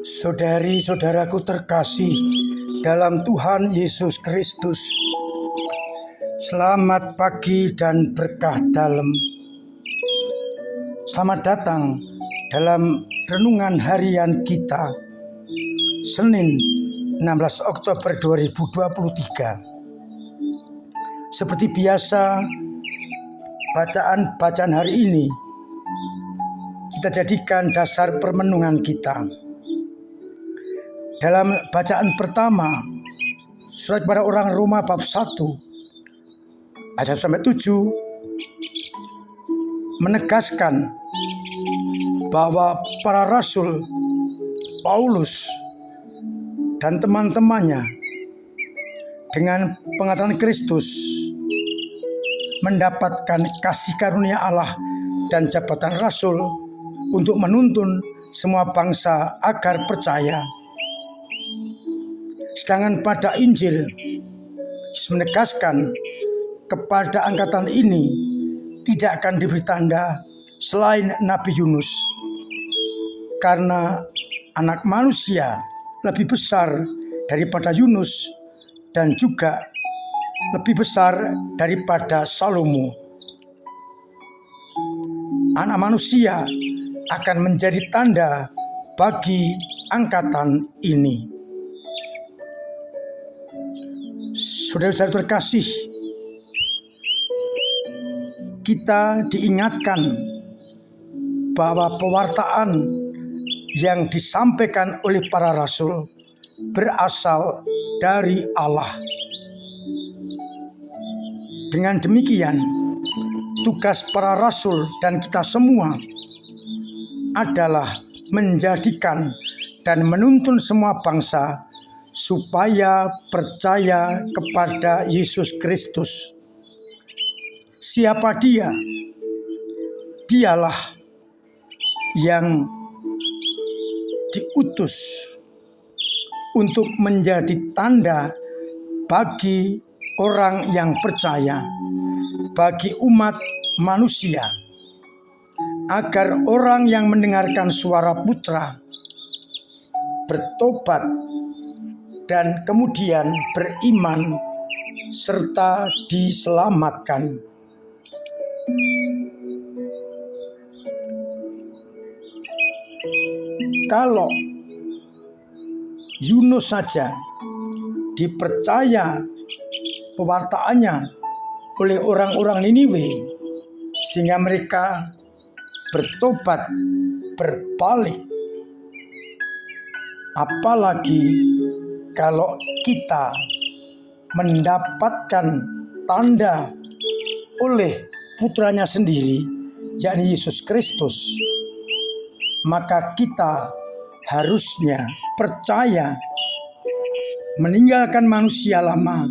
Saudari-saudaraku terkasih dalam Tuhan Yesus Kristus, selamat pagi dan berkah dalam. Selamat datang dalam renungan harian kita, Senin 16 Oktober 2023. Seperti biasa, bacaan hari ini kita jadikan dasar permenungan kita. Dalam bacaan pertama, surat kepada orang Roma bab 1 ayat 1-7 menegaskan bahwa para rasul Paulus dan teman-temannya dengan pengetahuan Kristus mendapatkan kasih karunia Allah dan jabatan rasul untuk menuntun semua bangsa agar percaya. Sedangkan pada Injil, Yesus menegaskan kepada angkatan ini tidak akan diberi tanda selain Nabi Yunus, karena anak manusia lebih besar daripada Yunus dan juga lebih besar daripada Salomo. Anak manusia akan menjadi tanda bagi angkatan ini. Saudara-saudara terkasih, kita diingatkan bahwa pewartaan yang disampaikan oleh para rasul berasal dari Allah. Dengan demikian, tugas para rasul dan kita semua adalah menjadikan dan menuntun semua bangsa supaya percaya kepada Yesus Kristus. Siapa Dia? Dialah yang diutus untuk menjadi tanda bagi orang yang percaya, bagi umat manusia, agar orang yang mendengarkan suara Putra bertobat dan kemudian beriman serta diselamatkan. Kalau Yunus saja dipercaya pewartaannya oleh orang-orang Niniwe sehingga mereka bertobat, berbalik, apalagi kalau kita mendapatkan tanda oleh putranya sendiri, yakni Yesus Kristus, maka kita harusnya percaya, meninggalkan manusia lama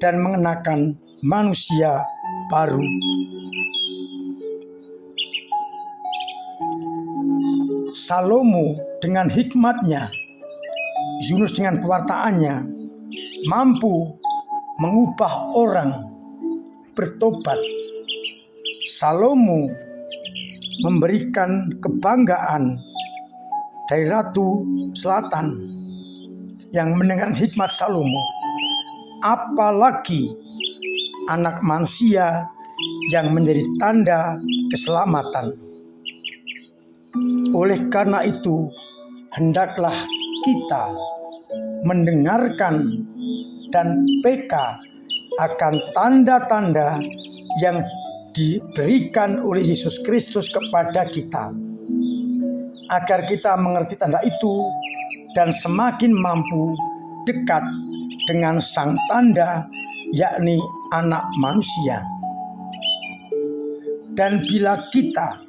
dan mengenakan manusia baru. Salomo dengan hikmatnya, Yunus dengan pewartaannya mampu mengubah orang bertobat. Salomo memberikan kebanggaan dari Ratu Selatan yang mendengar hikmat Salomo, apalagi anak manusia yang menjadi tanda keselamatan. Oleh karena itu, hendaklah kita mendengarkan dan peka akan tanda-tanda yang diberikan oleh Yesus Kristus kepada kita, agar kita mengerti tanda itu dan semakin mampu dekat dengan sang tanda, yakni anak manusia. Dan bila kita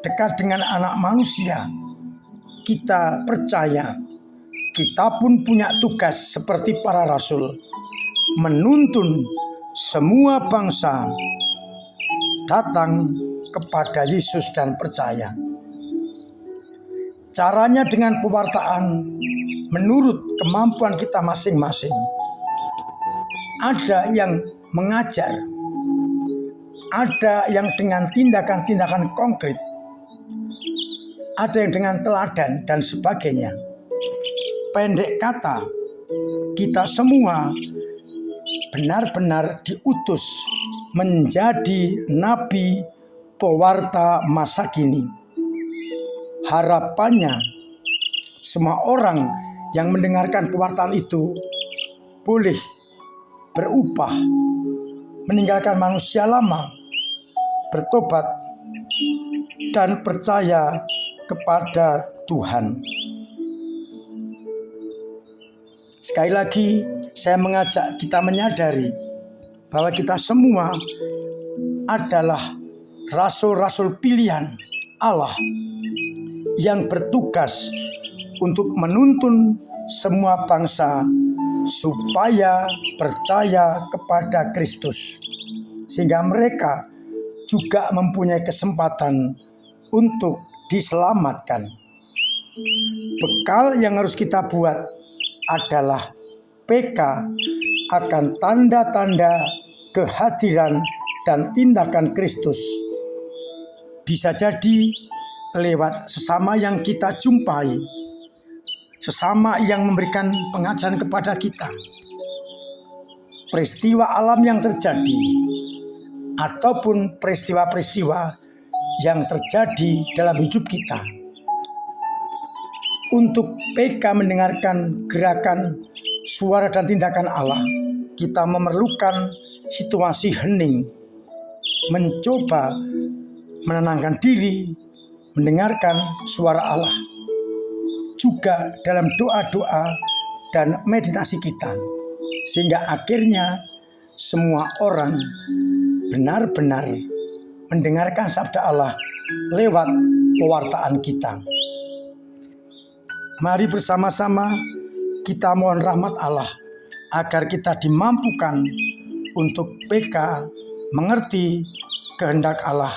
dekat dengan anak manusia, kita percaya kita pun punya tugas seperti para rasul, menuntun semua bangsa datang kepada Yesus dan percaya. Caranya dengan pewartaan menurut kemampuan kita masing-masing. Ada yang mengajar, ada yang dengan tindakan-tindakan konkret, ada yang dengan teladan dan sebagainya. Pendek kata, kita semua benar-benar diutus menjadi nabi pewarta masa kini. Harapannya semua orang yang mendengarkan pewartaan itu boleh berubah, meninggalkan manusia lama, bertobat, dan percaya kepada Tuhan. Sekali lagi, saya mengajak kita menyadari bahwa kita semua adalah rasul-rasul pilihan Allah yang bertugas untuk menuntun semua bangsa supaya percaya kepada Kristus, sehingga mereka juga mempunyai kesempatan untuk diselamatkan. Bekal yang harus kita buat adalah PK akan tanda-tanda kehadiran dan tindakan Kristus. Bisa jadi lewat sesama yang kita jumpai, sesama yang memberikan pengajaran kepada kita, peristiwa alam yang terjadi, ataupun peristiwa-peristiwa yang terjadi dalam hidup kita. Untuk PK mendengarkan gerakan, suara dan tindakan Allah, kita memerlukan situasi hening, mencoba menenangkan diri, mendengarkan suara Allah, juga dalam doa-doa dan meditasi kita, sehingga akhirnya semua orang benar-benar mendengarkan sabda Allah lewat pewartaan kita. Mari bersama-sama kita mohon rahmat Allah agar kita dimampukan untuk PK mengerti kehendak Allah,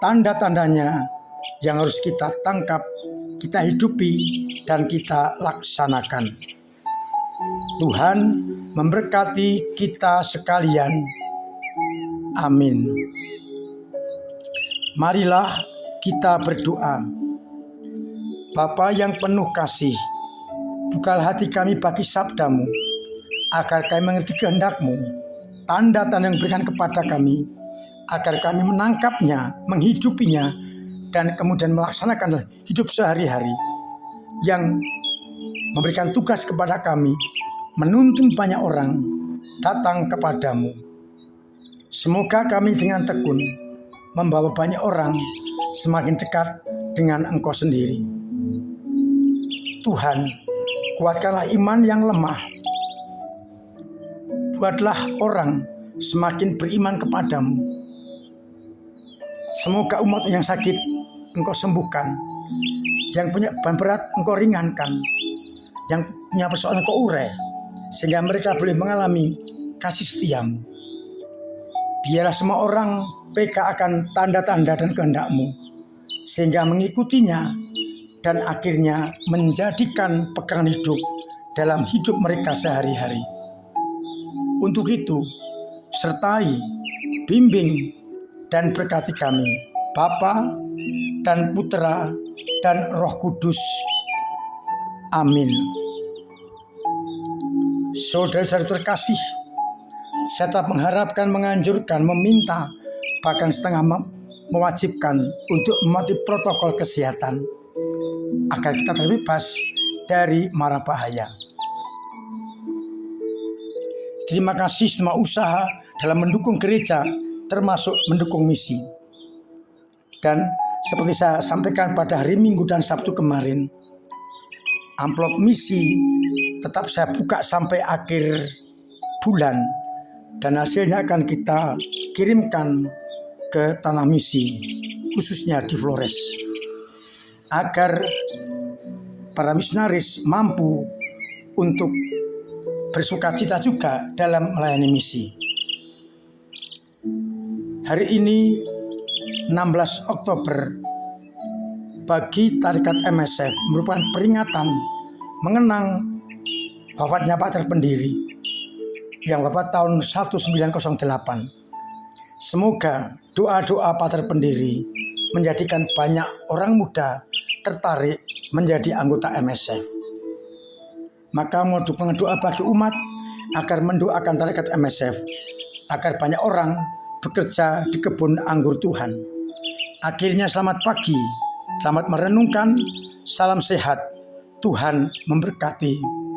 tanda-tandanya yang harus kita tangkap, kita hidupi, dan kita laksanakan. Tuhan memberkati kita sekalian. Amin. Marilah kita berdoa. Bapa yang penuh kasih, bukalah hati kami bagi sabdamu, agar kami mengerti kehendak-Mu, tanda-tanda yang diberikan kepada kami, agar kami menangkapnya, menghidupinya, dan kemudian melaksanakan hidup sehari-hari, yang memberikan tugas kepada kami, menuntun banyak orang datang kepadamu. Semoga kami dengan tekun membawa banyak orang semakin dekat dengan Engkau sendiri. Tuhan, kuatkanlah iman yang lemah. Buatlah orang semakin beriman kepadamu. Semoga umat yang sakit Engkau sembuhkan, yang punya beban berat Engkau ringankan, yang punya persoalan Engkau urai, sehingga mereka boleh mengalami kasih setia-Mu. Biarlah semua orang PK akan tanda-tanda dan kehendak-Mu, sehingga mengikutinya dan akhirnya menjadikan pegangan hidup dalam hidup mereka sehari-hari. Untuk itu, sertai, bimbing, dan berkati kami, Bapa dan Putera dan Roh Kudus. Amin. Saudara-saudara terkasih, saya tetap mengharapkan, menganjurkan, meminta, bahkan setengah mewajibkan untuk mematuhi protokol kesehatan agar kita terbebas dari mara bahaya. Terima kasih semua usaha dalam mendukung gereja, termasuk mendukung misi. Dan seperti saya sampaikan pada hari Minggu dan Sabtu kemarin, amplop misi tetap saya buka sampai akhir bulan, dan hasilnya akan kita kirimkan ke tanah misi, khususnya di Flores, agar para misionaris mampu untuk bersukacita juga dalam melayani misi. Hari ini 16 Oktober bagi Tarekat MSF merupakan peringatan mengenang wafatnya Pater Pendiri yang wafat tahun 1908. Semoga doa-doa Pater Pendiri menjadikan banyak orang muda tertarik menjadi anggota MSF. Maka mau doa bagi umat agar mendoakan tarekat MSF, agar banyak orang bekerja di kebun anggur Tuhan. Akhirnya selamat pagi, selamat merenungkan, salam sehat, Tuhan memberkati.